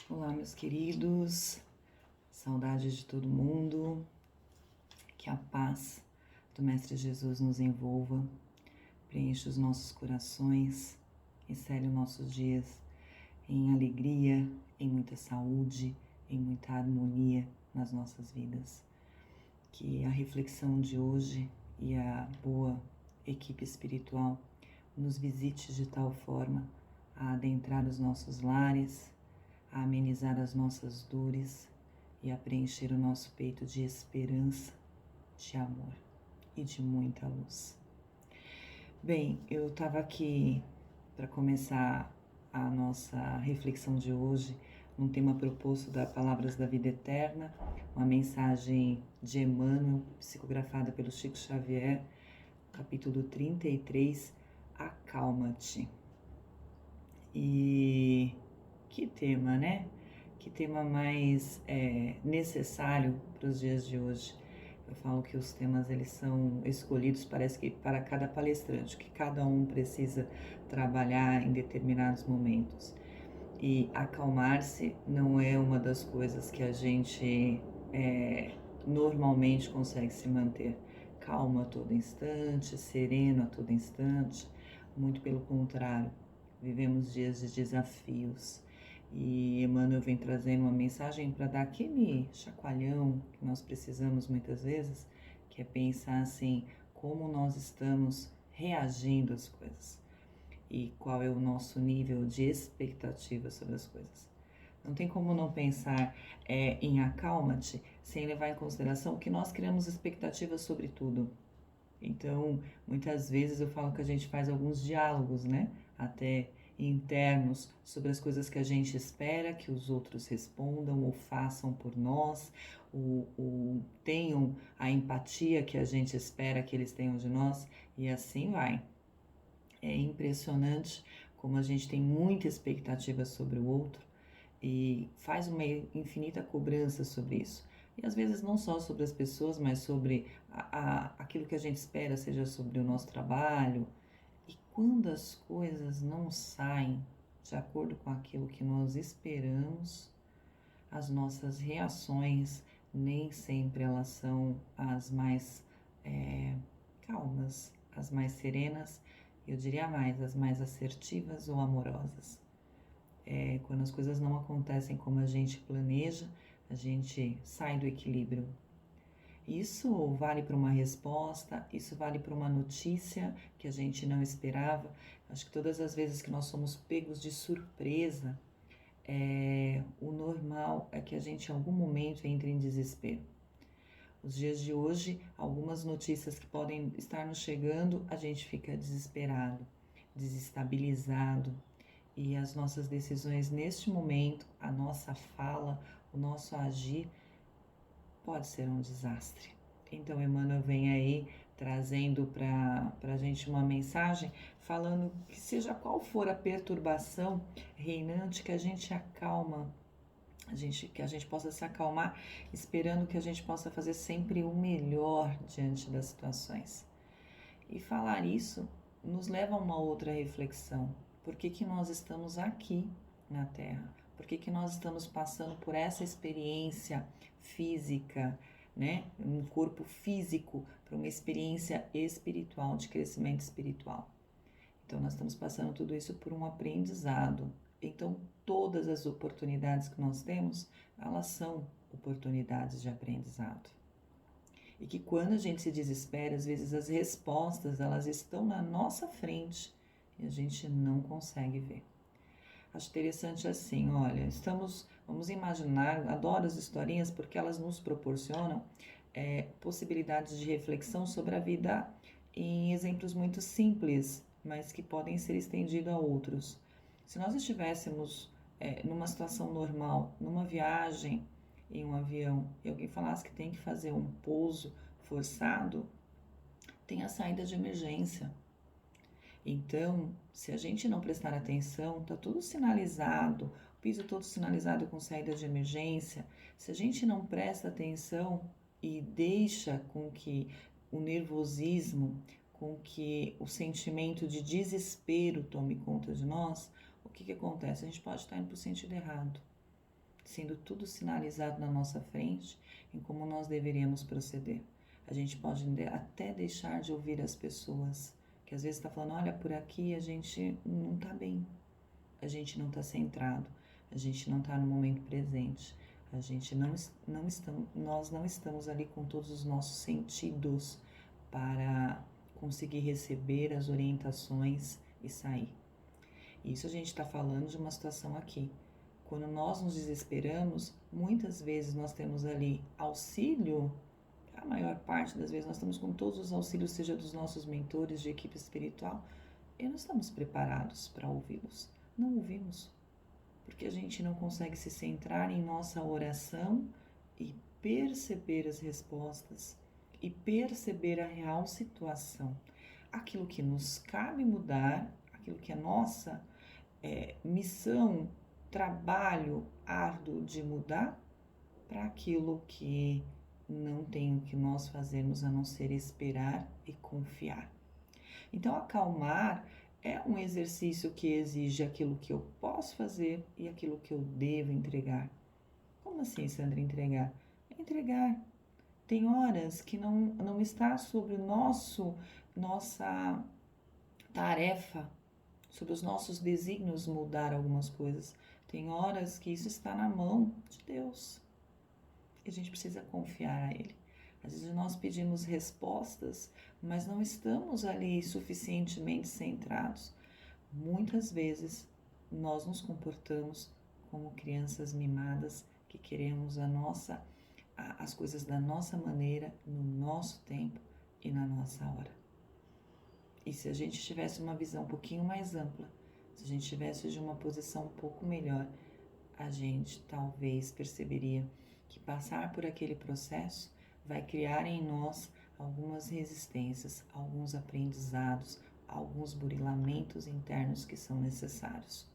Olá, meus queridos, saudades de todo mundo, que a paz do Mestre Jesus nos envolva, preencha os nossos corações e cele os nossos dias em alegria, em muita saúde, em muita harmonia nas nossas vidas. Que a reflexão de hoje e a boa equipe espiritual nos visite de tal forma a adentrar os nossos lares, a amenizar as nossas dores e a preencher o nosso peito de esperança, de amor e de muita luz. Bem, eu estava aqui para começar a nossa reflexão de hoje num tema proposto da Palavras da Vida Eterna, uma mensagem de Emmanuel, psicografada pelo Chico Xavier, capítulo 33, Acalma-te. E que tema, né? Que tema mais necessário para os dias de hoje. Eu falo que os temas eles são escolhidos, parece que para cada palestrante, que cada um precisa trabalhar em determinados momentos. E acalmar-se não é uma das coisas que a gente normalmente consegue se manter calmo a todo instante, sereno a todo instante. Muito pelo contrário, vivemos dias de desafios. E Emmanuel vem trazendo uma mensagem para dar aquele chacoalhão que nós precisamos muitas vezes, que é pensar assim, como nós estamos reagindo às coisas e qual é o nosso nível de expectativa sobre as coisas. Não tem como não pensar em acalma-te sem levar em consideração que nós criamos expectativas sobre tudo. Então, muitas vezes eu falo que a gente faz alguns diálogos, né? Até internos sobre as coisas que a gente espera que os outros respondam ou façam por nós, ou tenham a empatia que a gente espera que eles tenham de nós, e assim vai. É impressionante como a gente tem muita expectativa sobre o outro e faz uma infinita cobrança sobre isso. E às vezes não só sobre as pessoas, mas sobre aquilo que a gente espera, seja sobre o nosso trabalho. E quando as coisas não saem de acordo com aquilo que nós esperamos, as nossas reações nem sempre elas são as mais calmas, as mais serenas, eu diria mais, as mais assertivas ou amorosas. Quando as coisas não acontecem como a gente planeja, a gente sai do equilíbrio. Isso vale para uma resposta, isso vale para uma notícia que a gente não esperava. Acho que todas as vezes que nós somos pegos de surpresa, o normal é que a gente em algum momento entre em desespero. Os dias de hoje, algumas notícias que podem estar nos chegando, a gente fica desesperado, desestabilizado, e as nossas decisões neste momento, a nossa fala, o nosso agir pode ser um desastre. Então Emmanuel vem aí trazendo para a gente uma mensagem falando que seja qual for a perturbação reinante, que a gente acalma, que a gente possa se acalmar, esperando que a gente possa fazer sempre o melhor diante das situações. E falar isso nos leva a uma outra reflexão. Por que nós estamos aqui na Terra? Por que nós estamos passando por essa experiência física, né? Um corpo físico para uma experiência espiritual, de crescimento espiritual. Então, nós estamos passando tudo isso por um aprendizado. Então, todas as oportunidades que nós temos, elas são oportunidades de aprendizado. E que quando a gente se desespera, às vezes as respostas, elas estão na nossa frente e a gente não consegue ver. Acho interessante assim, olha, vamos imaginar, adoro as historinhas porque elas nos proporcionam possibilidades de reflexão sobre a vida em exemplos muito simples, mas que podem ser estendidos a outros. Se nós estivéssemos numa situação normal, numa viagem em um avião, e alguém falasse que tem que fazer um pouso forçado, tem a saída de emergência. Então, se a gente não prestar atenção, tá tudo sinalizado, o piso todo sinalizado com saída de emergência. Se a gente não presta atenção e deixa com que o nervosismo, com que o sentimento de desespero tome conta de nós, o que acontece? A gente pode estar indo para o sentido errado. sendo tudo sinalizado na nossa frente em como nós deveríamos proceder. A gente pode até deixar de ouvir as pessoas, que às vezes está falando, olha, por aqui a gente não está bem, a gente não está centrado, a gente não está no momento presente, a gente nós não estamos ali com todos os nossos sentidos para conseguir receber as orientações e sair. Isso a gente está falando de uma situação aqui. Quando nós nos desesperamos, muitas vezes nós temos ali auxílio, a maior parte das vezes nós estamos com todos os auxílios, seja dos nossos mentores de equipe espiritual, e não estamos preparados para ouvi-los. Não ouvimos, porque a gente não consegue se centrar em nossa oração e perceber as respostas e perceber a real situação. Aquilo que nos cabe mudar, aquilo que é nossa missão, trabalho árduo de mudar, para aquilo que não tem o que nós fazermos a não ser esperar e confiar. Então, acalmar é um exercício que exige aquilo que eu posso fazer e aquilo que eu devo entregar. Como assim, Sandra, entregar? Entregar. Tem horas que não está sobre nossa tarefa, sobre os nossos desígnios mudar algumas coisas. Tem horas que isso está na mão de Deus. E a gente precisa confiar a Ele. Às vezes nós pedimos respostas, mas não estamos ali suficientemente centrados. Muitas vezes nós nos comportamos como crianças mimadas que queremos as coisas da nossa maneira, no nosso tempo e na nossa hora. E se a gente tivesse uma visão um pouquinho mais ampla, se a gente tivesse de uma posição um pouco melhor, a gente talvez perceberia que passar por aquele processo vai criar em nós algumas resistências, alguns aprendizados, alguns burilamentos internos que são necessários.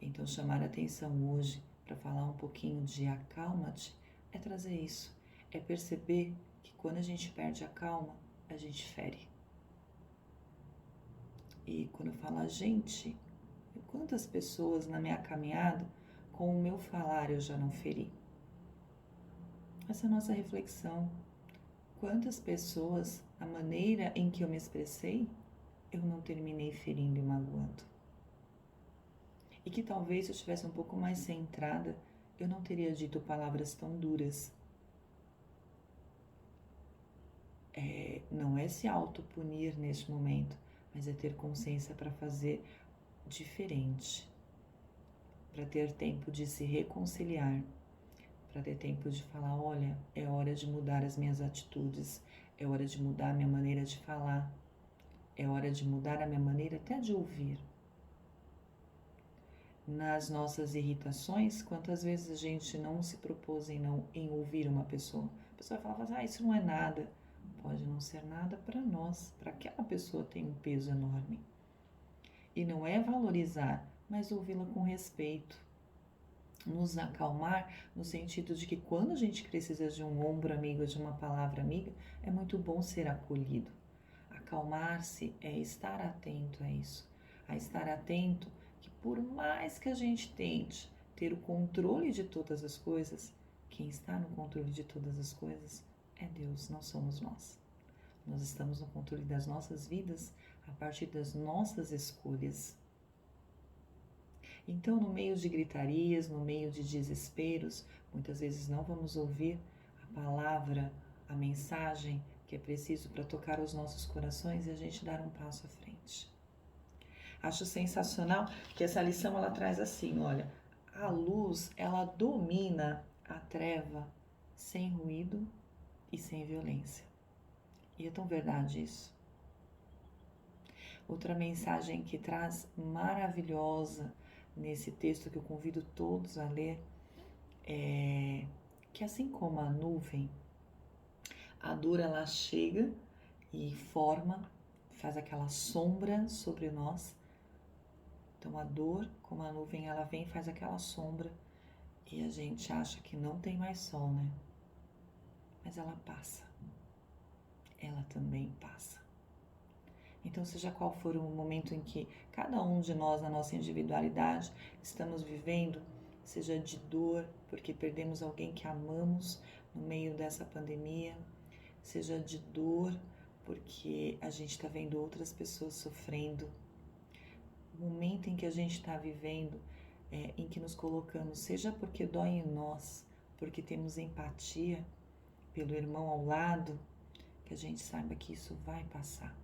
Então, chamar a atenção hoje para falar um pouquinho de acalma-te é trazer isso, é perceber que quando a gente perde a calma, a gente fere. E quando eu falo a gente, quantas pessoas na minha caminhada, com o meu falar eu já não feri? Essa é a nossa reflexão. Quantas pessoas, a maneira em que eu me expressei, eu não terminei ferindo e magoando? E que talvez se eu estivesse um pouco mais centrada, eu não teria dito palavras tão duras. Não é se autopunir neste momento, mas é ter consciência para fazer diferente, para ter tempo de se reconciliar, para ter tempo de falar, olha, é hora de mudar as minhas atitudes, é hora de mudar a minha maneira de falar, é hora de mudar a minha maneira até de ouvir. Nas nossas irritações, quantas vezes a gente não se propôs em ouvir uma pessoa? A pessoa fala, isso não é nada. Pode não ser nada para nós, para aquela pessoa tem um peso enorme. E não é valorizar, mas ouvi-la com respeito. Nos acalmar no sentido de que quando a gente precisa de um ombro amigo, de uma palavra amiga, é muito bom ser acolhido. Acalmar-se é estar atento a isso, a estar atento que por mais que a gente tente ter o controle de todas as coisas, quem está no controle de todas as coisas é Deus, não somos nós. Nós estamos no controle das nossas vidas a partir das nossas escolhas. Então, no meio de gritarias, no meio de desesperos, muitas vezes não vamos ouvir a palavra, a mensagem que é preciso para tocar os nossos corações e a gente dar um passo à frente. Acho sensacional que essa lição ela traz assim, olha, a luz ela domina a treva sem ruído e sem violência. E é tão verdade isso. Outra mensagem que traz maravilhosa nesse texto que eu convido todos a ler é que assim como a nuvem, a dor ela chega e faz aquela sombra sobre nós. Então a dor, como a nuvem, ela vem e faz aquela sombra e a gente acha que não tem mais sol, né? Mas ela passa. Ela também passa. Então, seja qual for o momento em que cada um de nós, na nossa individualidade, estamos vivendo, seja de dor, porque perdemos alguém que amamos no meio dessa pandemia, seja de dor, porque a gente está vendo outras pessoas sofrendo. O momento em que a gente está vivendo, em que nos colocamos, seja porque dói em nós, porque temos empatia pelo irmão ao lado, que a gente saiba que isso vai passar,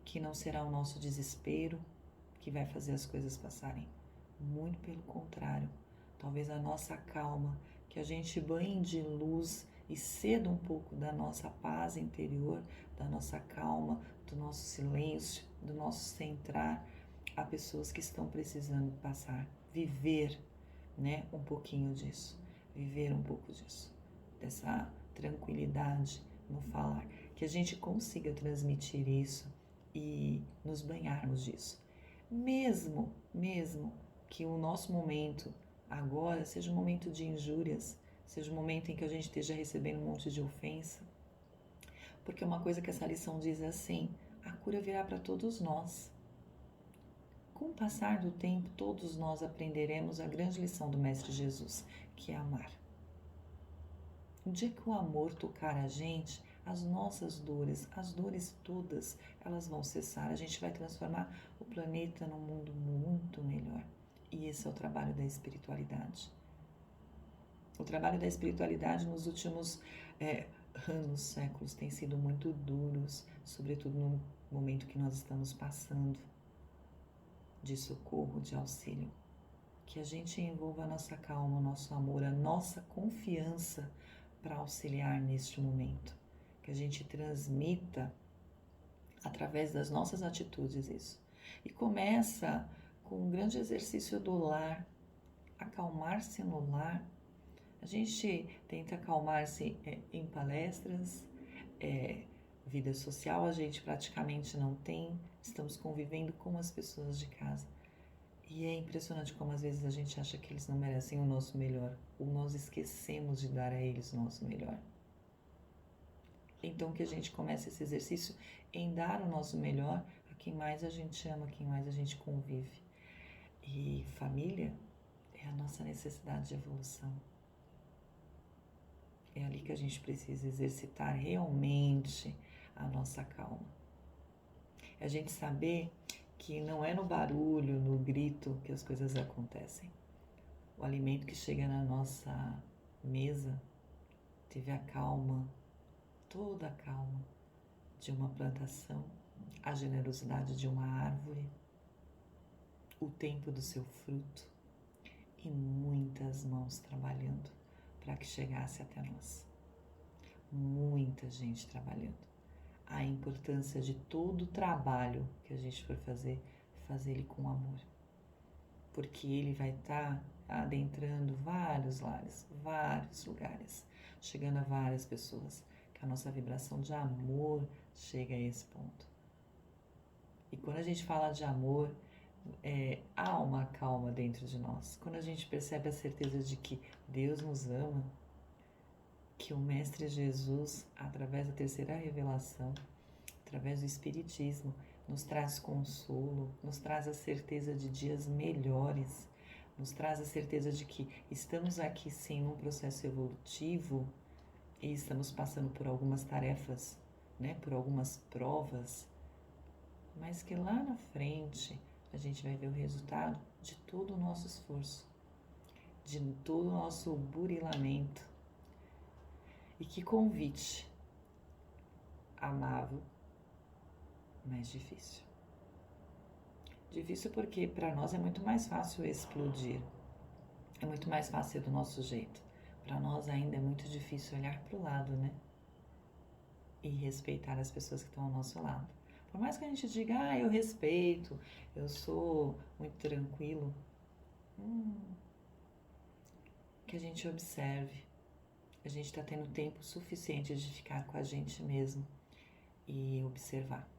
que não será o nosso desespero que vai fazer as coisas passarem. Muito pelo contrário, talvez a nossa calma, que a gente banhe de luz e ceda um pouco da nossa paz interior, da nossa calma, do nosso silêncio, do nosso centrar a pessoas que estão precisando passar, viver, né, um pouquinho disso, viver um pouco disso, dessa tranquilidade no falar, que a gente consiga transmitir isso e nos banharmos disso. Mesmo que o nosso momento agora seja um momento de injúrias, seja um momento em que a gente esteja recebendo um monte de ofensa, porque uma coisa que essa lição diz é assim: a cura virá para todos nós. Com o passar do tempo, todos nós aprenderemos a grande lição do Mestre Jesus, que é amar. No dia que o amor tocar a gente, as nossas dores, as dores todas, elas vão cessar. A gente vai transformar o planeta num mundo muito melhor. E esse é o trabalho da espiritualidade. O trabalho da espiritualidade nos últimos anos, séculos, tem sido muito duros, sobretudo no momento que nós estamos passando, de socorro, de auxílio. Que a gente envolva a nossa calma, o nosso amor, a nossa confiança para auxiliar neste momento. Que a gente transmita através das nossas atitudes isso. E começa com um grande exercício do lar, acalmar-se no lar. A gente tenta acalmar-se em palestras, vida social a gente praticamente não tem, estamos convivendo com as pessoas de casa. E é impressionante como às vezes a gente acha que eles não merecem o nosso melhor, ou nós esquecemos de dar a eles o nosso melhor. Então que a gente comece esse exercício em dar o nosso melhor a quem mais a gente ama, a quem mais a gente convive. E família é a nossa necessidade de evolução. É ali que a gente precisa exercitar realmente a nossa calma. É a gente saber que não é no barulho, no grito que as coisas acontecem. O alimento que chega na nossa mesa teve a calma, toda a calma de uma plantação, a generosidade de uma árvore, o tempo do seu fruto e muitas mãos trabalhando para que chegasse até nós. Muita gente trabalhando. A importância de todo o trabalho que a gente for fazer ele com amor. Porque ele vai estar adentrando vários lares, vários lugares, chegando a várias pessoas, que a nossa vibração de amor chega a esse ponto. E quando a gente fala de amor, há uma calma dentro de nós. Quando a gente percebe a certeza de que Deus nos ama, que o Mestre Jesus, através da terceira revelação, através do Espiritismo, nos traz consolo, nos traz a certeza de dias melhores, nos traz a certeza de que estamos aqui sim num processo evolutivo e estamos passando por algumas tarefas, né, por algumas provas, mas que lá na frente a gente vai ver o resultado de todo o nosso esforço, de todo o nosso burilamento. E que convite amável, mas difícil. Difícil porque para nós é muito mais fácil explodir, é muito mais fácil do nosso jeito. Para nós ainda é muito difícil olhar para o lado, né? E respeitar as pessoas que estão ao nosso lado. Por mais que a gente diga, eu respeito, eu sou muito tranquilo, que a gente observe. A gente está tendo tempo suficiente de ficar com a gente mesmo e observar.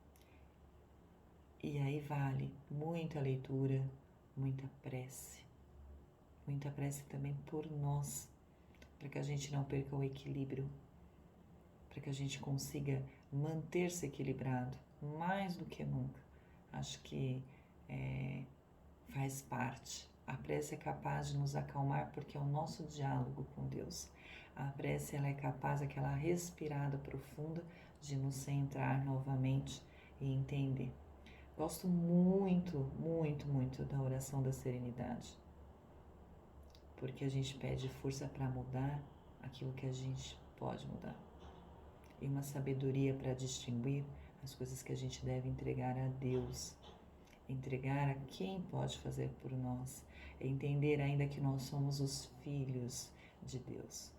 E aí vale muita leitura, muita prece também por nós, para que a gente não perca o equilíbrio, para que a gente consiga manter-se equilibrado mais do que nunca. Acho que faz parte A prece é capaz de nos acalmar porque é o nosso diálogo com Deus. A prece ela é capaz, aquela respirada profunda, de nos centrar novamente e entender. Gosto muito, muito, muito da oração da serenidade, porque a gente pede força para mudar aquilo que a gente pode mudar e uma sabedoria para distinguir as coisas que a gente deve entregar a Deus, entregar a quem pode fazer por nós, entender ainda que nós somos os filhos de Deus.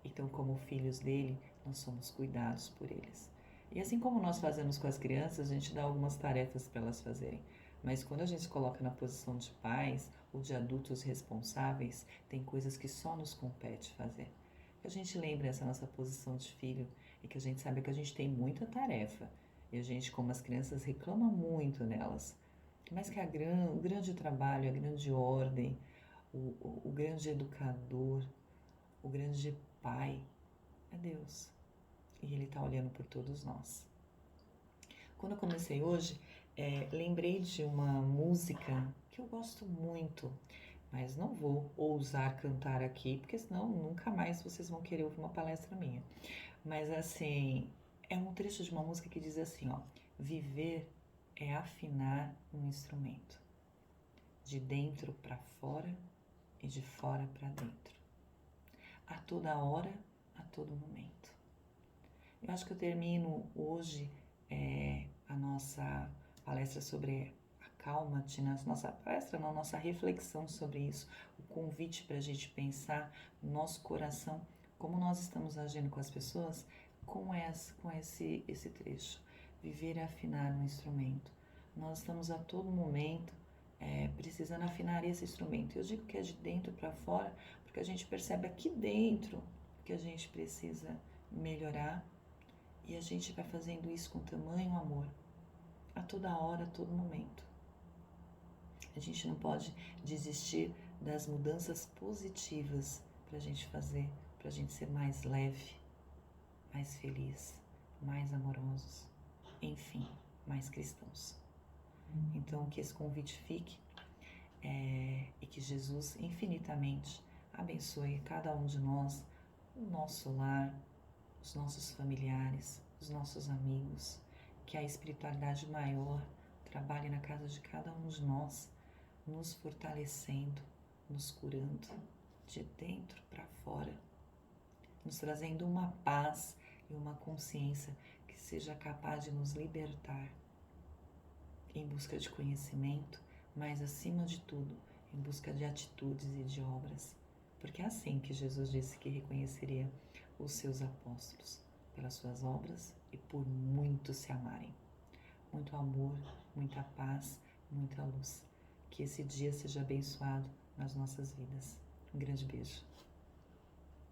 Então, como filhos dele, nós somos cuidados por eles. E assim como nós fazemos com as crianças, a gente dá algumas tarefas para elas fazerem. Mas quando a gente se coloca na posição de pais ou de adultos responsáveis, tem coisas que só nos compete fazer. Que a gente lembre essa nossa posição de filho e que a gente sabe que a gente tem muita tarefa. E a gente, como as crianças, reclama muito nelas. Mas que o grande trabalho, a grande ordem, o grande educador, o grande pai é Deus. E Ele está olhando por todos nós. Quando eu comecei hoje, lembrei de uma música que eu gosto muito, mas não vou ousar cantar aqui, porque senão nunca mais vocês vão querer ouvir uma palestra minha. Mas assim, é um trecho de uma música que diz assim, ó: viver é afinar um instrumento, de dentro para fora e de fora para dentro, a toda hora, a todo momento. Eu acho que eu termino hoje a nossa palestra sobre acalma-te, nossa palestra, não, nossa reflexão sobre isso, o convite para a gente pensar no nosso coração, como nós estamos agindo com as pessoas, com esse trecho. Viver é afinar um instrumento. Nós estamos a todo momento precisando afinar esse instrumento. Eu digo que é de dentro para fora, porque a gente percebe aqui dentro que a gente precisa melhorar, e a gente vai fazendo isso com tamanho amor, a toda hora, a todo momento. A gente não pode desistir das mudanças positivas para a gente fazer, para a gente ser mais leve, mais feliz, mais amorosos, enfim, mais cristãos. Então, que esse convite fique e que Jesus infinitamente abençoe cada um de nós, o nosso lar, os nossos familiares, os nossos amigos, que a espiritualidade maior trabalhe na casa de cada um de nós, nos fortalecendo, nos curando de dentro para fora, nos trazendo uma paz e uma consciência que seja capaz de nos libertar em busca de conhecimento, mas acima de tudo, em busca de atitudes e de obras, porque é assim que Jesus disse que reconheceria os seus apóstolos, pelas suas obras e por muito se amarem. Muito amor, muita paz, muita luz. Que esse dia seja abençoado nas nossas vidas. Um grande beijo.